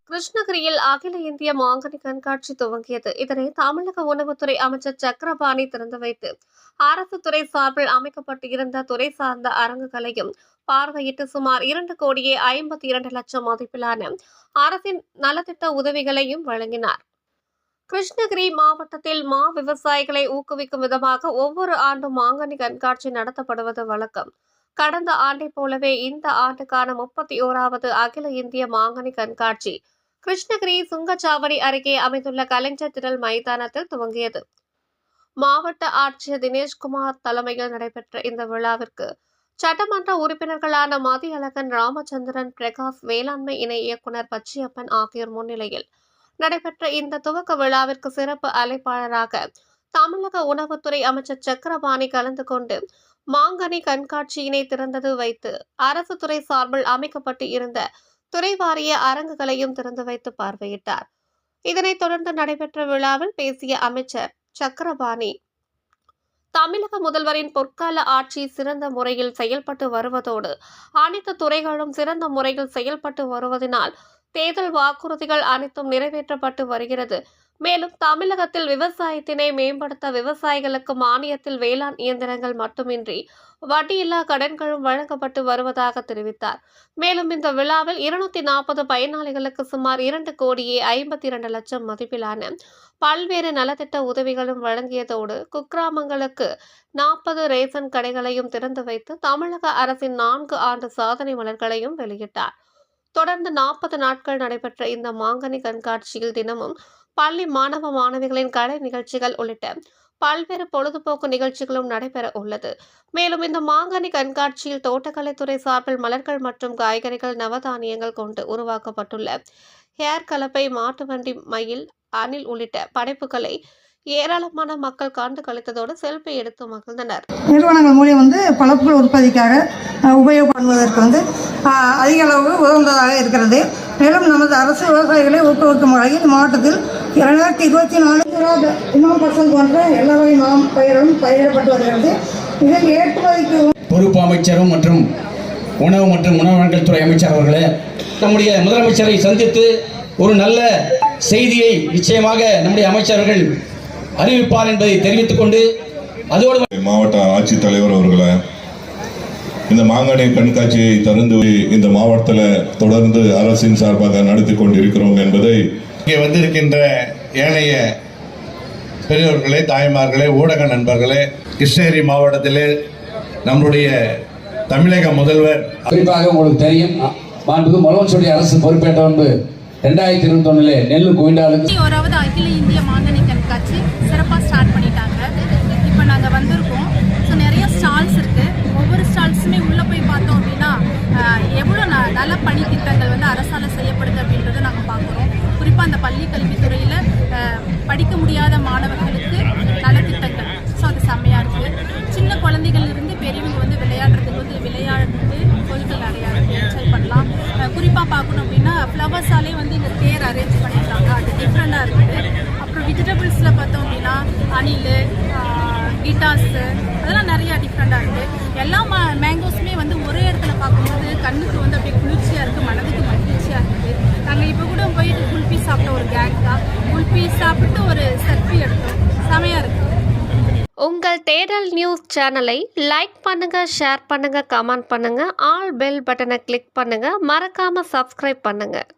கிருஷ்ணகிரியில் அகில இந்திய மாங்கனி கண்காட்சி துவங்கியது. இதனை தமிழக உணவுத்துறை அமைச்சர் சக்கரபாணி திறந்து வைத்து அரசு துறை சார்பில் அமைக்கப்பட்டு இருந்த துறை சார்ந்த அரங்குகளையும் பார்வையிட்டு சுமார் 2,52,00,000 மதிப்பிலான அரசின் நலத்திட்ட உதவிகளையும் வழங்கினார். கிருஷ்ணகிரி மாவட்டத்தில் மா விவசாயிகளை ஊக்குவிக்கும் விதமாக ஒவ்வொரு ஆண்டும் மாங்கனி கண்காட்சி நடத்தப்படுவது வழக்கம். கடந்த ஆண்டை போலவே இந்த ஆண்டுக்கான 31வது அகில இந்திய மாங்கனி கண்காட்சி கிருஷ்ணகிரி சுங்கச்சாவடி அருகே அமைந்துள்ள கலைஞர் திடல் மைதானத்தில் துவங்கியது. மாவட்ட ஆட்சியர் தினேஷ்குமார் தலைமையில் நடைபெற்ற இந்த விழாவிற்கு சட்டமன்ற உறுப்பினர்களான மதியழகன், ராமச்சந்திரன், பிரகாஷ், வேளாண்மை இணை இயக்குநர் பச்சையப்பன் ஆகியோர் முன்னிலையில் நடைபெற்ற இந்த துவக்க விழாவிற்கு சிறப்பு அழைப்பாளராக தமிழக உணவுத்துறை அமைச்சர் சக்கரபாணி கலந்து கொண்டு மாங்கனி கண்காட்சியினை திறந்தது வைத்து அரசு துறை சார்பில் அமைக்கப்பட்டு இருந்த துறை வாரிய அரங்குகளையும் திறந்து வைத்து பார்வையிட்டார். இதனைத் தொடர்ந்து நடைபெற்ற விழாவில் பேசிய அமைச்சர் சக்கரபாணி, தமிழக முதல்வரின் பொற்கால ஆட்சி சிறந்த முறையில் செயல்பட்டு வருவதோடு அனைத்து துறைகளும் சிறந்த முறையில் செயல்பட்டு வருவதனால் தேர்தல் வாக்குறுதிகள் அனைத்தும் நிறைவேற்றப்பட்டு வருகிறது. மேலும் தமிழகத்தில் விவசாயத்தினை மேம்படுத்த விவசாயிகளுக்கு மானியத்தில் வேளாண் இயந்திரங்கள் மட்டுமின்றி வட்டியில்லா கடன்களும் வழங்கப்பட்டு வருவதாக தெரிவித்தார். மேலும் இந்த விழாவில் 240 பயனாளிகளுக்கு சுமார் 2,52,00,000 மதிப்பிலான பல்வேறு நலத்திட்ட உதவிகளும் வழங்கியதோடு குக்கிராமங்களுக்கு 40 ரேசன் கடைகளையும் திறந்து வைத்து தமிழக அரசின் 4 ஆண்டு சாதனை மலர்களையும் வெளியிட்டார். தொடர்ந்து 40 நாட்கள் நடைபெற்ற இந்த மாங்கனி கண்காட்சியில் தினமும் பள்ளி மாணவ மாணவிகளின் கலை நிகழ்ச்சிகள் உள்ளிட்ட பல்வேறு பொழுதுபோக்கு நிகழ்ச்சிகளும் நடைபெற உள்ளது. மேலும் இந்த மாங்கனி கண்காட்சியில் தோட்டக்கலைத்துறை சார்பில் மலர்கள் மற்றும் காய்கறிகள், நவதானியங்கள் கொண்டு உருவாக்கப்பட்டுள்ள ஹேர் கலப்பை, மாட்டு வண்டி, மயில், அணில் உள்ளிட்ட படைப்புகளை ஏராளமான மக்கள் கண்டு கழித்ததோடு செல்ஃபி எடுத்து மகிழ்ந்தனர். நிறுவனங்கள் மூலியம் பழப்புகள் உற்பத்திக்காக உபயோகப்படுவதற்கு அதிக அளவு உகந்ததாக இருக்கிறது. மேலும் நமது அரசு விவசாயிகளை ஊக்குவிக்கும் வகையில் மாவட்டத்தில் 2024 இன்னோபர்சன் போன்ற எல்லா வகை பயிரும் பயிரிடப்பட்டு வருகிறது. இதில் ஏற்றுமதிக்கு பொறுப்பு அமைச்சரும் மற்றும் உணவு மற்றும் உணவகங்கள் துறை அமைச்சர் அவர்களே, நம்முடைய முதலமைச்சரை சந்தித்து ஒரு நல்ல செய்தியை நிச்சயமாக நம்முடைய அமைச்சர்கள் அறிவிப்பார் என்பதை தெரிவித்துக் கொண்டு, அதோடு மாவட்ட ஆட்சித்தலைவர் அவர்களை இந்த மாங்கனி கண்காட்சியை திறந்து இந்த மாவட்டத்தில் தொடர்ந்து அரசின் சார்பாக நடத்தி கொண்டிருக்கிறோம் என்பதை இங்கே வந்திருக்கின்ற ஏனைய பெரியவர்களே, தாய்மார்களே, ஊடக நண்பர்களே, கிருஷ்ணகிரி மாவட்டத்திலே நம்முடைய தமிழக முதல்வர் குறிப்பாக உங்களுக்கு தெரியும், மாண்புமிகு முதலமைச்சருடைய அரசு பொறுப்பேற்ற முன்பு 2021 நெல்லு குவிண்டாலுக்கு அகில இந்திய மாங்கனி கண்காட்சி சிறப்பாக ஸ்டார்ட் பண்ணிட்டாங்க. இப்போ நாங்கள் வந்திருக்கோம். ஸோ நிறைய ஸ்டால்ஸ் இருக்குது. ஒவ்வொரு ஸ்டால்ஸுமே உள்ளே போய் பார்த்தோம் அப்படின்னா எவ்வளோ நல பணி திட்டங்கள் அரசால் செய்யப்படுது அப்படின்றத நாங்கள் பார்க்குறோம். குறிப்பாக அந்த பள்ளி கல்வித்துறையில் படிக்க முடியாத மாணவர்களுக்கு நலத்திட்டங்கள், ஸோ அது செம்மையாக இருக்குது. சின்ன குழந்தைகளிலிருந்து பெரியவங்க விளையாடுறதுக்கு விளையாட்டு பொருட்கள் நிறையா இருக்குது, என்ஜாய் பண்ணலாம். குறிப்பாக பார்க்கணும் அப்படின்னா ஃப்ளவர்ஸாலே இங்கே தேர் அரேஞ்ச் பண்ணியிருக்காங்க, அது டிஃப்ரெண்டாக இருக்குது. அப்புறம் வெஜிடபிள்ஸில் பார்த்தோம் அப்படின்னா அணில், கிட்டாஸு, அதெல்லாம் நிறையா டிஃப்ரெண்டாக இருக்குது. எல்லா மேங்கோஸுமே ஒரே இடத்துல பார்க்கும்போது கண்ணுக்கு அப்படியே குளிர்ச்சியாக இருக்குது, மனதுக்கு மகிழ்ச்சியாக இருக்குது. நாங்கள் இப்போ கூட போயிட்டு குல்பி சாப்பிட்ட ஒரு கேங் தான், குல்பி சாப்பிட்டு ஒரு செல்ஃபி எடுத்தோம். செமையாக இருக்குது. உங்கள் தேடல் நியூஸ் சேனலை லைக் பண்ணுங்க, ஷேர் பண்ணுங்க, கமெண்ட் பண்ணுங்க, ஆல் பெல் பட்டனை கிளிக் பண்ணுங்க, மறக்காம சப்ஸ்கிரைப் பண்ணுங்க.